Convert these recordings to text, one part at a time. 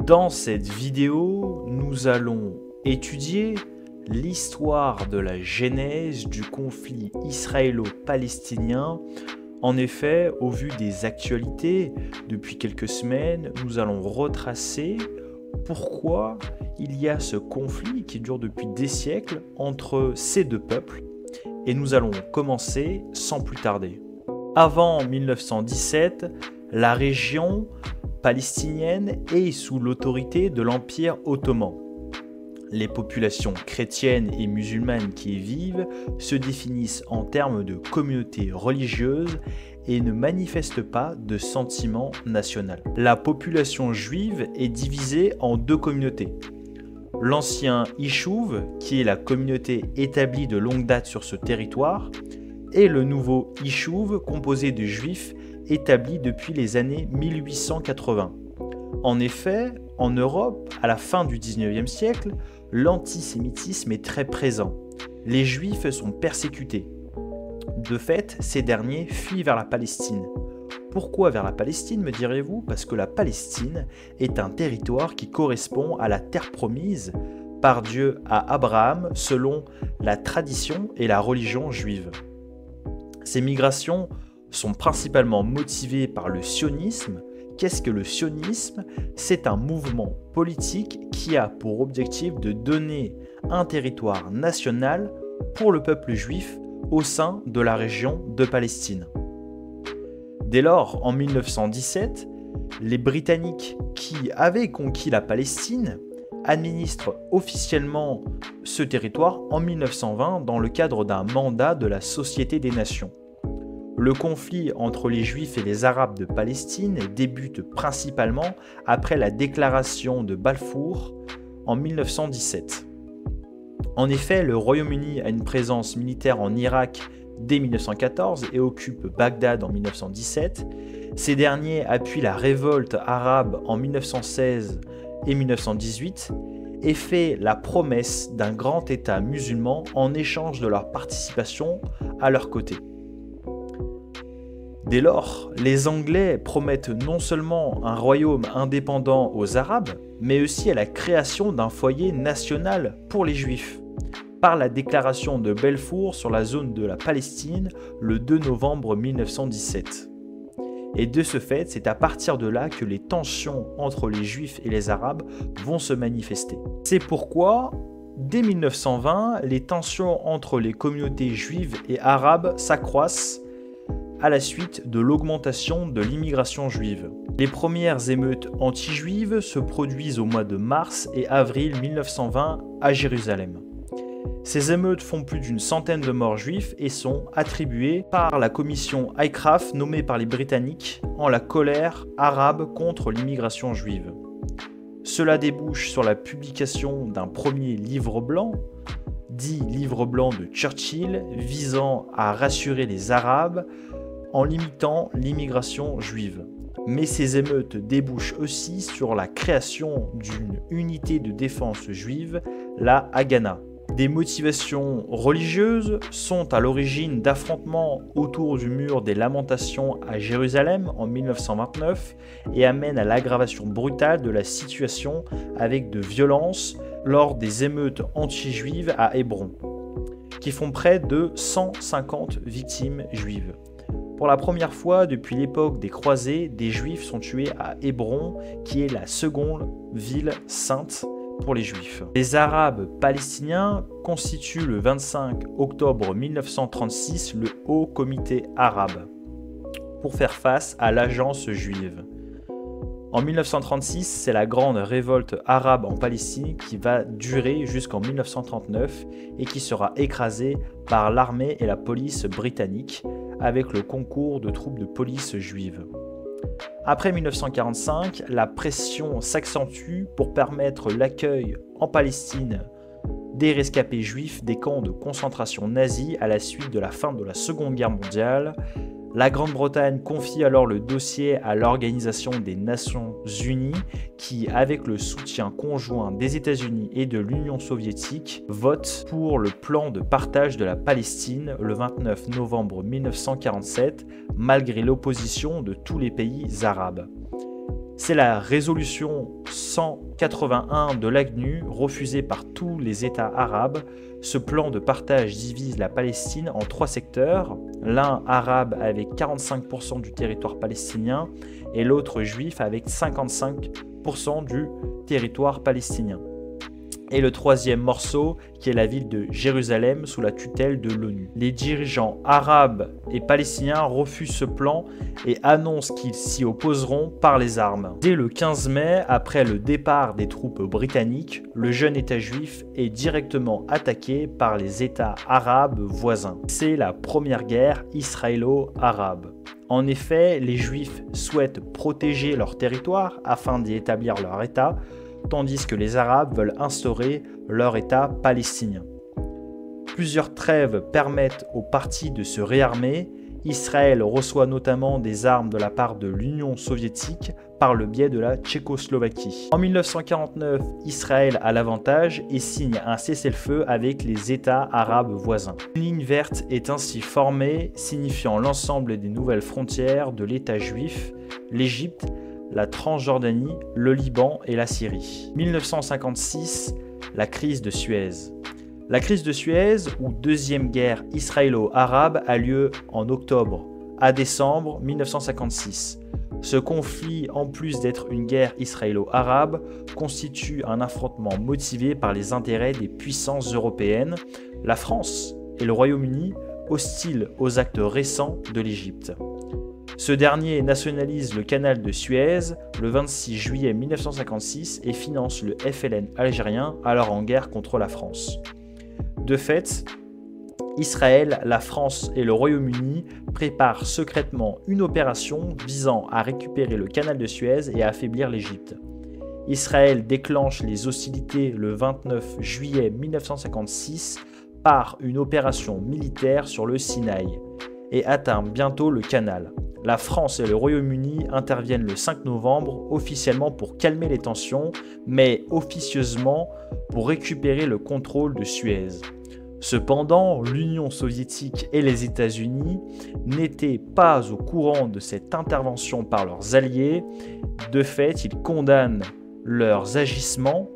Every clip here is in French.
Dans cette vidéo, nous allons étudier l'histoire de la genèse du conflit israélo-palestinien. En effet, au vu des actualités, depuis quelques semaines, nous allons retracer pourquoi il y a ce conflit qui dure depuis des siècles entre ces deux peuples. Et nous allons commencer sans plus tarder. Avant 1917, la région palestinienne est sous l'autorité de l'Empire ottoman. Les populations chrétiennes et musulmanes qui y vivent se définissent en termes de communauté religieuse et ne manifestent pas de sentiment national. La population juive est divisée en deux communautés. L'ancien Yishuv, qui est la communauté établie de longue date sur ce territoire, et le nouveau Yishuv, composé de juifs établis depuis les années 1880. En effet, en Europe, à la fin du 19e siècle, l'antisémitisme est très présent. Les juifs sont persécutés. De fait, ces derniers fuient vers la Palestine. Pourquoi vers la Palestine, me direz-vous? Parce que la Palestine est un territoire qui correspond à la terre promise par Dieu à Abraham selon la tradition et la religion juive. Ces migrations sont principalement motivées par le sionisme. Qu'est-ce que le sionisme? C'est un mouvement politique qui a pour objectif de donner un territoire national pour le peuple juif au sein de la région de Palestine. Dès lors, en 1917, les Britanniques qui avaient conquis la Palestine administrent officiellement ce territoire en 1920 dans le cadre d'un mandat de la Société des Nations. Le conflit entre les Juifs et les Arabes de Palestine débute principalement après la déclaration de Balfour en 1917. En effet, le Royaume-Uni a une présence militaire en Irak dès 1914 et occupe Bagdad en 1917. Ces derniers appuient la révolte arabe en 1916 et 1918 et fait la promesse d'un grand État musulman en échange de leur participation à leur côté. Dès lors, les Anglais promettent non seulement un royaume indépendant aux Arabes, mais aussi à la création d'un foyer national pour les Juifs, par la déclaration de Balfour sur la zone de la Palestine le 2 novembre 1917. Et de ce fait, c'est à partir de là que les tensions entre les Juifs et les Arabes vont se manifester. C'est pourquoi, dès 1920, les tensions entre les communautés juives et arabes s'accroissent à la suite de l'augmentation de l'immigration juive. Les premières émeutes anti-juives se produisent au mois de mars et avril 1920 à Jérusalem. Ces émeutes font plus d'une centaine de morts juifs et sont attribuées par la commission Aycraft nommée par les Britanniques en la colère arabe contre l'immigration juive. Cela débouche sur la publication d'un premier livre blanc, dit livre blanc de Churchill, visant à rassurer les Arabes en limitant l'immigration juive. Mais ces émeutes débouchent aussi sur la création d'une unité de défense juive, la Haganah. Des motivations religieuses sont à l'origine d'affrontements autour du mur des Lamentations à Jérusalem en 1929 et amènent à l'aggravation brutale de la situation avec de violences lors des émeutes anti-juives à Hébron, qui font près de 150 victimes juives. Pour la première fois depuis l'époque des croisés, des Juifs sont tués à Hébron, qui est la seconde ville sainte pour les Juifs. Les Arabes palestiniens constituent le 25 octobre 1936 le Haut Comité arabe pour faire face à l'agence juive. En 1936, c'est la grande révolte arabe en Palestine qui va durer jusqu'en 1939 et qui sera écrasée par l'armée et la police britanniques avec le concours de troupes de police juives. Après 1945, la pression s'accentue pour permettre l'accueil en Palestine des rescapés juifs des camps de concentration nazis à la suite de la fin de la Seconde Guerre mondiale. La Grande-Bretagne confie alors le dossier à l'Organisation des Nations Unies qui, avec le soutien conjoint des États-Unis et de l'Union soviétique, vote pour le plan de partage de la Palestine le 29 novembre 1947, malgré l'opposition de tous les pays arabes. C'est la résolution 181 de l'ACNU, refusée par tous les États arabes. Ce plan de partage divise la Palestine en 3 secteurs, l'un arabe avec 45% du territoire palestinien et l'autre juif avec 55% du territoire palestinien. Et le troisième morceau qui est la ville de Jérusalem sous la tutelle de l'ONU. Les dirigeants arabes et palestiniens refusent ce plan et annoncent qu'ils s'y opposeront par les armes. Dès le 15 mai, après le départ des troupes britanniques, le jeune État juif est directement attaqué par les États arabes voisins. C'est la première guerre israélo-arabe. En effet, les Juifs souhaitent protéger leur territoire afin d'y établir leur État, tandis que les Arabes veulent instaurer leur État palestinien. Plusieurs trêves permettent aux parties de se réarmer. Israël reçoit notamment des armes de la part de l'Union soviétique par le biais de la Tchécoslovaquie. En 1949, Israël a l'avantage et signe un cessez-le-feu avec les États arabes voisins. Une ligne verte est ainsi formée, signifiant l'ensemble des nouvelles frontières de l'État juif, l'Égypte, la Transjordanie, le Liban et la Syrie. 1956, la crise de Suez. La crise de Suez, ou deuxième guerre israélo-arabe, a lieu en octobre à décembre 1956. Ce conflit, en plus d'être une guerre israélo-arabe, constitue un affrontement motivé par les intérêts des puissances européennes, la France et le Royaume-Uni, hostiles aux actes récents de l'Égypte. Ce dernier nationalise le canal de Suez le 26 juillet 1956 et finance le FLN algérien, alors en guerre contre la France. De fait, Israël, la France et le Royaume-Uni préparent secrètement une opération visant à récupérer le canal de Suez et à affaiblir l'Égypte. Israël déclenche les hostilités le 29 juillet 1956 par une opération militaire sur le Sinaï et atteint bientôt le canal. La France et le Royaume-Uni interviennent le 5 novembre, officiellement pour calmer les tensions, mais officieusement pour récupérer le contrôle de Suez. Cependant, l'Union soviétique et les États-Unis n'étaient pas au courant de cette intervention par leurs alliés. De fait, ils condamnent leurs agissements.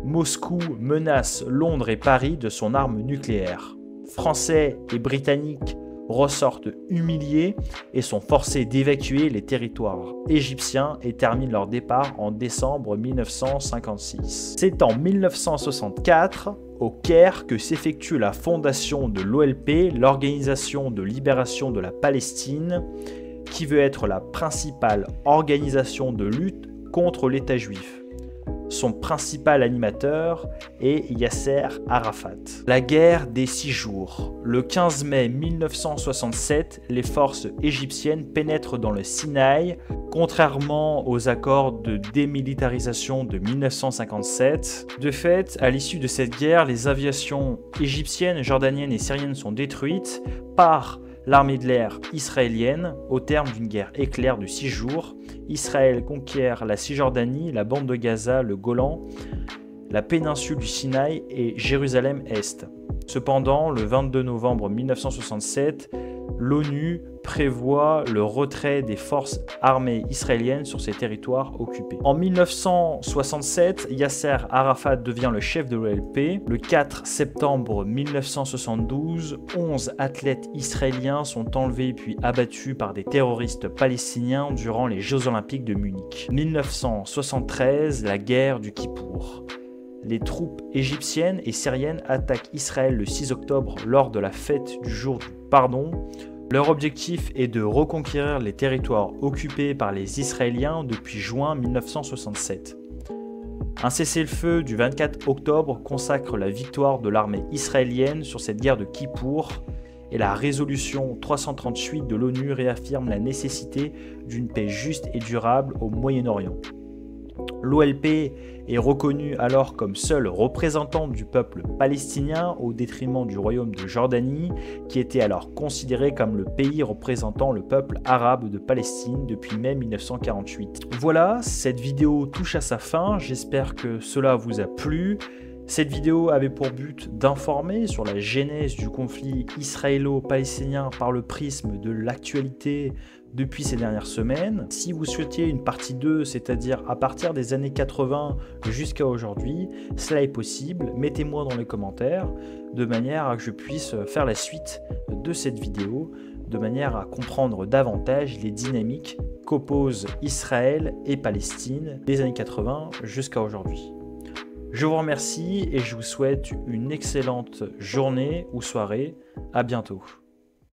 Moscou menace Londres et Paris de son arme nucléaire. Français et Britanniques ressortent humiliés et sont forcés d'évacuer les territoires égyptiens et terminent leur départ en décembre 1956. C'est en 1964, au Caire, que s'effectue la fondation de l'OLP, l'Organisation de libération de la Palestine, qui veut être la principale organisation de lutte contre l'État juif. Son principal animateur est Yasser Arafat. La guerre des 6 jours. Le 15 mai 1967, les forces égyptiennes pénètrent dans le Sinaï, contrairement aux accords de démilitarisation de 1957. De fait, à l'issue de cette guerre, les aviations égyptiennes, jordaniennes et syriennes sont détruites par l'armée de l'air israélienne. Au terme d'une guerre éclair de 6 jours, Israël conquiert la Cisjordanie, la bande de Gaza, le Golan, la péninsule du Sinaï et Jérusalem-Est. Cependant, le 22 novembre 1967, l'ONU prévoit le retrait des forces armées israéliennes sur ces territoires occupés. En 1967, Yasser Arafat devient le chef de l'OLP. Le 4 septembre 1972, 11 athlètes israéliens sont enlevés puis abattus par des terroristes palestiniens durant les Jeux Olympiques de Munich. 1973, la guerre du Kippour. Les troupes égyptiennes et syriennes attaquent Israël le 6 octobre lors de la fête du jour du pardon. Leur objectif est de reconquérir les territoires occupés par les Israéliens depuis juin 1967. Un cessez-le-feu du 24 octobre consacre la victoire de l'armée israélienne sur cette guerre de Kippour et la résolution 338 de l'ONU réaffirme la nécessité d'une paix juste et durable au Moyen-Orient. L'OLP est reconnue alors comme seule représentante du peuple palestinien au détriment du royaume de Jordanie, qui était alors considéré comme le pays représentant le peuple arabe de Palestine depuis mai 1948. Voilà, cette vidéo touche à sa fin, j'espère que cela vous a plu. Cette vidéo avait pour but d'informer sur la genèse du conflit israélo-palestinien par le prisme de l'actualité depuis ces dernières semaines. Si vous souhaitiez une partie 2, c'est-à-dire à partir des années 80 jusqu'à aujourd'hui, cela est possible. Mettez-moi dans les commentaires de manière à que je puisse faire la suite de cette vidéo, de manière à comprendre davantage les dynamiques qu'opposent Israël et Palestine des années 80 jusqu'à aujourd'hui. Je vous remercie et je vous souhaite une excellente journée ou soirée. À bientôt.